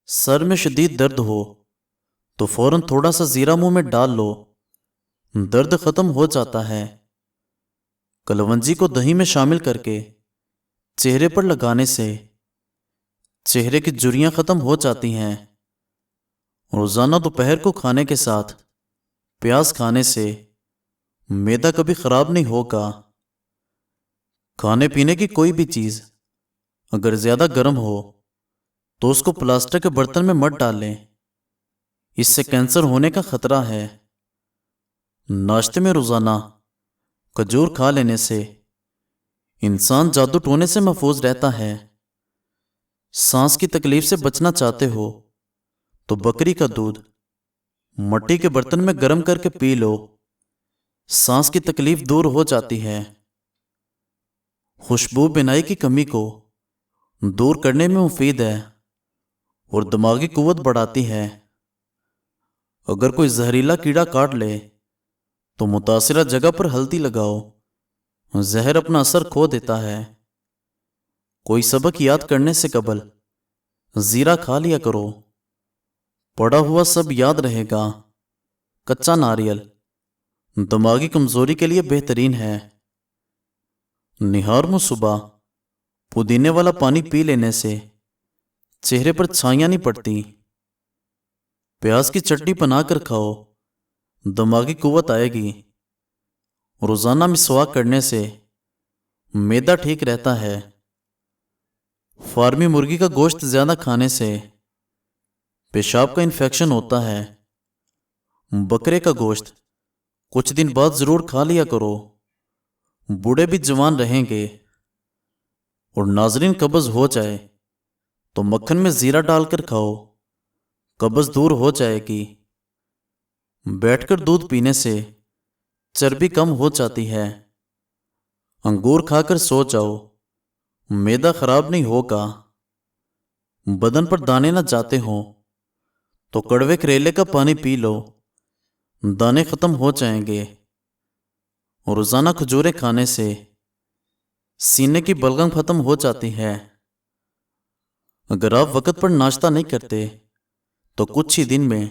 سر میں شدید درد ہو تو فوراً تھوڑا سا زیرہ منہ میں ڈال لو، درد ختم ہو جاتا ہے۔ کلونجی کو دہی میں شامل کر کے چہرے پر لگانے سے چہرے کی جریاں ختم ہو جاتی ہیں۔ روزانہ دوپہر کو کھانے کے ساتھ پیاز کھانے سے معدہ کبھی خراب نہیں ہوگا۔ کھانے پینے کی کوئی بھی چیز اگر زیادہ گرم ہو تو اس کو پلاسٹر کے برتن میں مت ڈالیں، اس سے کینسر ہونے کا خطرہ ہے۔ ناشتے میں روزانہ کھجور کھا لینے سے انسان جادو ٹونے سے محفوظ رہتا ہے۔ سانس کی تکلیف سے بچنا چاہتے ہو تو بکری کا دودھ مٹی کے برتن میں گرم کر کے پی لو، سانس کی تکلیف دور ہو جاتی ہے۔ خوشبو بینائی کی کمی کو دور کرنے میں مفید ہے اور دماغی قوت بڑھاتی ہے۔ اگر کوئی زہریلا کیڑا کاٹ لے تو متاثرہ جگہ پر ہلدی لگاؤ، زہر اپنا اثر کھو دیتا ہے۔ کوئی سبق یاد کرنے سے قبل زیرہ کھا لیا کرو، پڑا ہوا سب یاد رہے گا۔ کچا ناریل دماغی کمزوری کے لیے بہترین ہے۔ نہار میں صبح پودینے والا پانی پی لینے سے چہرے پر چھائیاں نہیں پڑتی۔ پیاز کی چٹنی بنا کر کھاؤ، دماغی قوت آئے گی۔ روزانہ مسواک کرنے سے معدہ ٹھیک رہتا ہے۔ فارمی مرغی کا گوشت زیادہ کھانے سے پیشاب کا انفیکشن ہوتا ہے۔ بکرے کا گوشت کچھ دن بعد ضرور کھا لیا کرو، بوڑھے بھی جوان رہیں گے۔ اور ناظرین، قبض ہو جائے تو مکھن میں زیرہ ڈال کر کھاؤ، قبض دور ہو جائے گی۔ بیٹھ کر دودھ پینے سے چربی کم ہو جاتی ہے۔ انگور کھا کر سو جاؤ، معدہ خراب نہیں ہوگا۔ بدن پر دانے نہ جاتے ہوں تو کڑوے کریلے کا پانی پی لو، دانے ختم ہو جائیں گے۔ روزانہ کھجوریں کھانے سے سینے کی بلغم ختم ہو جاتی ہے۔ اگر آپ وقت پر ناشتہ نہیں کرتے تو کچھ ہی دن میں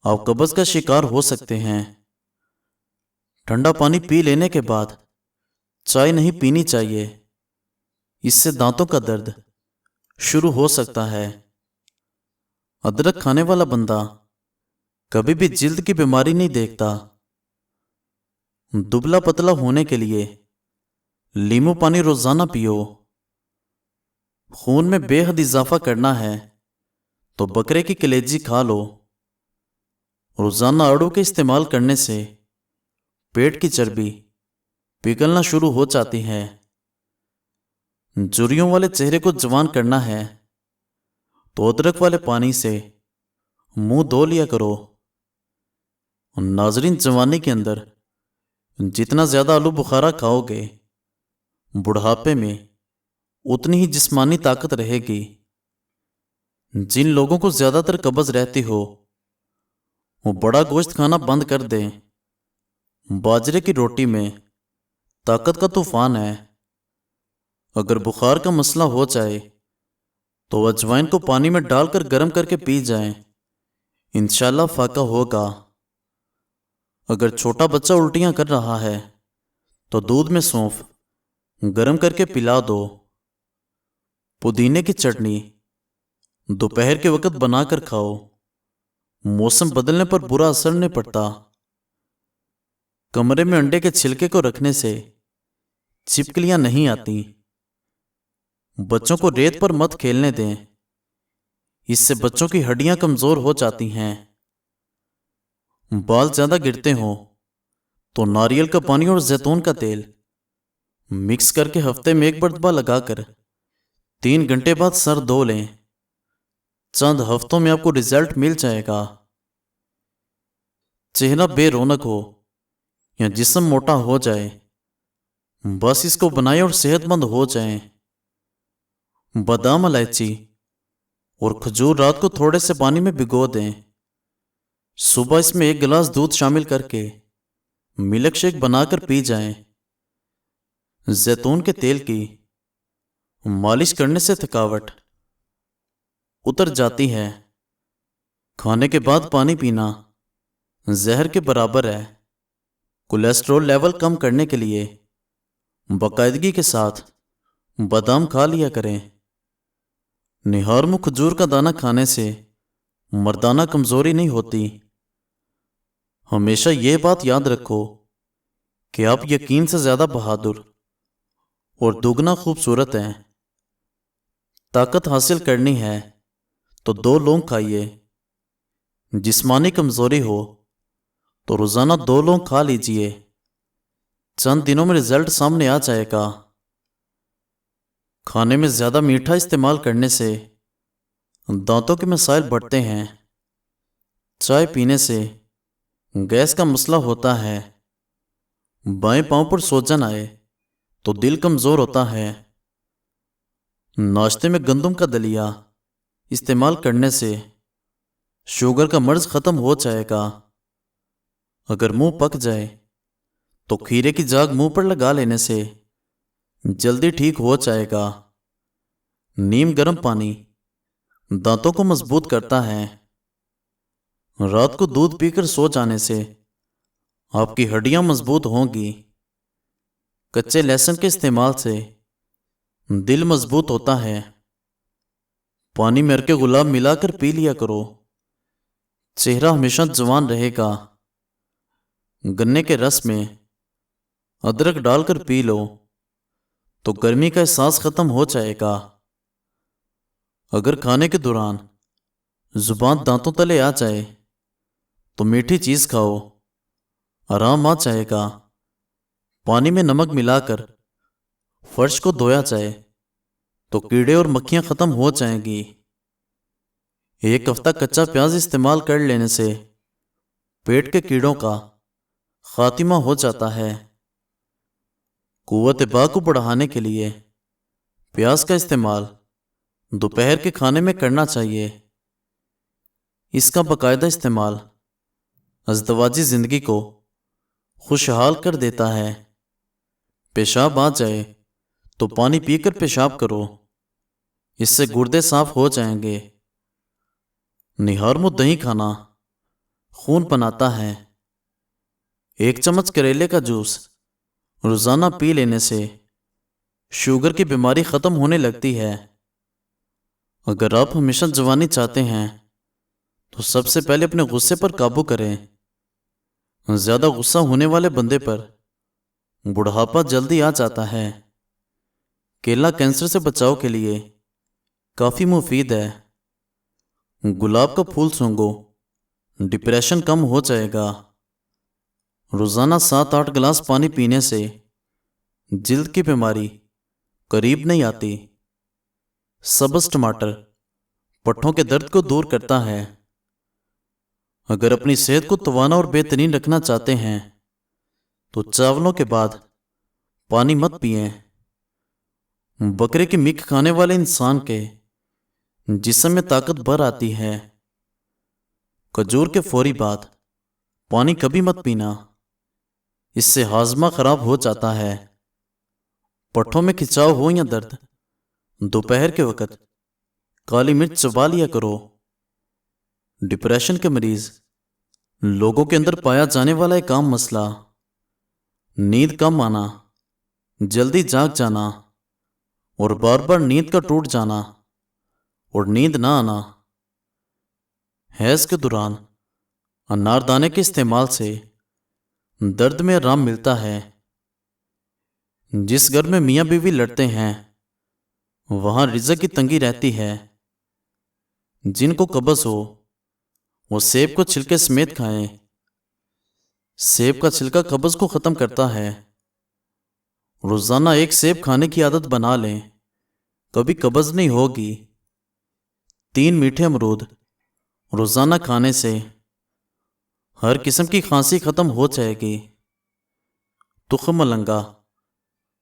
آپ قبض کا شکار ہو سکتے ہیں۔ ٹھنڈا پانی پی لینے کے بعد چائے نہیں پینی چاہیے، اس سے دانتوں کا درد شروع ہو سکتا ہے۔ ادرک کھانے والا بندہ کبھی بھی جلد کی بیماری نہیں دیکھتا۔ دبلا پتلا ہونے کے لیے لیمو پانی روزانہ پیو۔ خون میں بے حد اضافہ کرنا ہے تو بکرے کی کلیجی کھا لو۔ روزانہ آڑو کے استعمال کرنے سے پیٹ کی چربی پگھلنا شروع ہو جاتی ہے۔ جریوں والے چہرے کو جوان کرنا ہے تو ادرک والے پانی سے منہ دھو لیا کرو۔ ناظرین، جوانی کے اندر جتنا زیادہ آلو بخارا کھاؤ گے، بڑھاپے میں اتنی ہی جسمانی طاقت رہے گی۔ جن لوگوں کو زیادہ تر قبض رہتی ہو وہ بڑا گوشت کھانا بند کر دیں۔ باجرے کی روٹی میں طاقت کا طوفان ہے۔ اگر بخار کا مسئلہ ہو جائے تو اجوائن کو پانی میں ڈال کر گرم کر کے پی جائیں، انشاءاللہ فاقہ ہوگا۔ اگر چھوٹا بچہ الٹیاں کر رہا ہے تو دودھ میں سونف گرم کر کے پلا دو۔ پودینے کی چٹنی دوپہر کے وقت بنا کر کھاؤ، موسم بدلنے پر برا اثر نہیں پڑتا۔ کمرے میں انڈے کے چھلکے کو رکھنے سے چھپکلیاں نہیں آتی۔ بچوں کو ریت پر مت کھیلنے دیں، اس سے بچوں کی ہڈیاں کمزور ہو جاتی ہیں۔ بال زیادہ گرتے ہوں تو ناریل کا پانی اور زیتون کا تیل مکس کر کے ہفتے میں ایک مرتبہ لگا کر 3 گھنٹے بعد سر دھو لیں، چند ہفتوں میں آپ کو رزلٹ مل جائے گا۔ چہرہ بے رونق ہو یا جسم موٹا ہو جائے، بس اس کو بنائیں اور صحت مند ہو جائیں۔ بادام، الائچی اور کھجور رات کو تھوڑے سے پانی میں بھگو دیں، صبح اس میں 1 گلاس دودھ شامل کر کے ملک شیک بنا کر پی جائیں۔ زیتون کے تیل کی مالش کرنے سے تھکاوٹ اتر جاتی ہے۔ کھانے کے بعد پانی پینا زہر کے برابر ہے۔ کولیسٹرول لیول کم کرنے کے لیے باقاعدگی کے ساتھ بادام کھا لیا کریں۔ نہار میں کھجور کا دانہ کھانے سے مردانہ کمزوری نہیں ہوتی۔ ہمیشہ یہ بات یاد رکھو کہ آپ یقین سے زیادہ بہادر اور دگنا خوبصورت ہیں۔ طاقت حاصل کرنی ہے تو 2 لونگ کھائیے۔ جسمانی کمزوری ہو تو روزانہ 2 لونگ کھا لیجئے۔ چند دنوں میں رزلٹ سامنے آ جائے گا۔ کھانے میں زیادہ میٹھا استعمال کرنے سے دانتوں کے مسائل بڑھتے ہیں۔ چائے پینے سے گیس کا مسئلہ ہوتا ہے۔ بائیں پاؤں پر سوجن آئے تو دل کمزور ہوتا ہے۔ ناشتے میں گندم کا دلیا استعمال کرنے سے شوگر کا مرض ختم ہو جائے گا۔ اگر منہ پک جائے تو کھیرے کی جاگ منہ پر لگا لینے سے جلدی ٹھیک ہو جائے گا۔ نیم گرم پانی دانتوں کو مضبوط کرتا ہے۔ رات کو دودھ پی کر سو جانے سے آپ کی ہڈیاں مضبوط ہوں گی۔ کچے لہسن کے استعمال سے دل مضبوط ہوتا ہے۔ پانی میں ارکے گلاب ملا کر پی لیا کرو، چہرہ ہمیشہ جوان رہے گا۔ گنے کے رس میں ادرک ڈال کر پی لو تو گرمی کا احساس ختم ہو جائے گا۔ اگر کھانے کے دوران زبان دانتوں تلے آ جائے تو میٹھی چیز کھاؤ، آرام آ جائے گا۔ پانی میں نمک ملا کر فرش کو دھویا جائے تو کیڑے اور مکھیاں ختم ہو جائیں گی۔ 1 ہفتہ کچا پیاز استعمال کر لینے سے پیٹ کے کیڑوں کا خاتمہ ہو جاتا ہے۔ قوت باہ کو بڑھانے کے لیے پیاز کا استعمال دوپہر کے کھانے میں کرنا چاہیے۔ اس کا باقاعدہ استعمال ازدواجی زندگی کو خوشحال کر دیتا ہے۔ پیشاب آ جائے تو پانی پی کر پیشاب کرو، اس سے گردے صاف ہو جائیں گے۔ نہار میں دہی کھانا خون بناتا ہے۔ 1 چمچ کریلے کا جوس روزانہ پی لینے سے شوگر کی بیماری ختم ہونے لگتی ہے۔ اگر آپ ہمیشہ جوانی چاہتے ہیں تو سب سے پہلے اپنے غصے پر قابو کریں۔ زیادہ غصہ ہونے والے بندے پر بڑھاپا جلدی آ جاتا ہے۔ کیلا کینسر سے بچاؤ کے لیے کافی مفید ہے۔ گلاب کا پھول سونگھو، ڈپریشن کم ہو جائے گا۔ روزانہ 7-8 گلاس پانی پینے سے جلد کی بیماری قریب نہیں آتی۔ سبز ٹماٹر پٹھوں کے درد کو دور کرتا ہے۔ اگر اپنی صحت کو توانا اور بہترین رکھنا چاہتے ہیں تو چاولوں کے بعد پانی مت پئیں۔ بکرے کی میٹ کھانے والے انسان کے جسم میں طاقت بھر آتی ہے۔ کھجور کے فوری بعد پانی کبھی مت پینا، اس سے ہاضمہ خراب ہو جاتا ہے۔ پٹھوں میں کھچاؤ ہو یا درد، دوپہر کے وقت کالی مرچ چبا لیا کرو۔ ڈپریشن کے مریض لوگوں کے اندر پایا جانے والا ایک عام مسئلہ نیند کم آنا، جلدی جاگ جانا اور بار بار نیند کا ٹوٹ جانا اور نیند نہ آنا۔ حیض کے دوران اناردانے کے استعمال سے درد میں آرام ملتا ہے۔ جس گھر میں میاں بیوی لڑتے ہیں وہاں رزق کی تنگی رہتی ہے۔ جن کو قبض ہو وہ سیب کو چھلکے سمیت کھائیں۔ سیب کا چھلکا قبض کو ختم کرتا ہے۔ روزانہ 1 سیب کھانے کی عادت بنا لیں، کبھی قبض نہیں ہوگی۔ 3 میٹھے امرود روزانہ کھانے سے ہر قسم کی کھانسی ختم ہو جائے گی۔ تخم ملنگا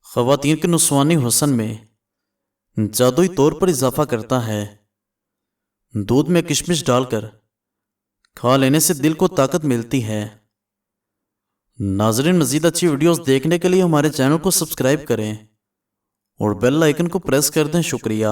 خواتین کے نسوانی حسن میں جادوئی طور پر اضافہ کرتا ہے۔ دودھ میں کشمش ڈال کر کھا لینے سے دل کو طاقت ملتی ہے۔ ناظرین، مزید اچھی ویڈیوز دیکھنے کے لیے ہمارے چینل کو سبسکرائب کریں اور بیل آئیکن کو پریس کر دیں۔ شکریہ۔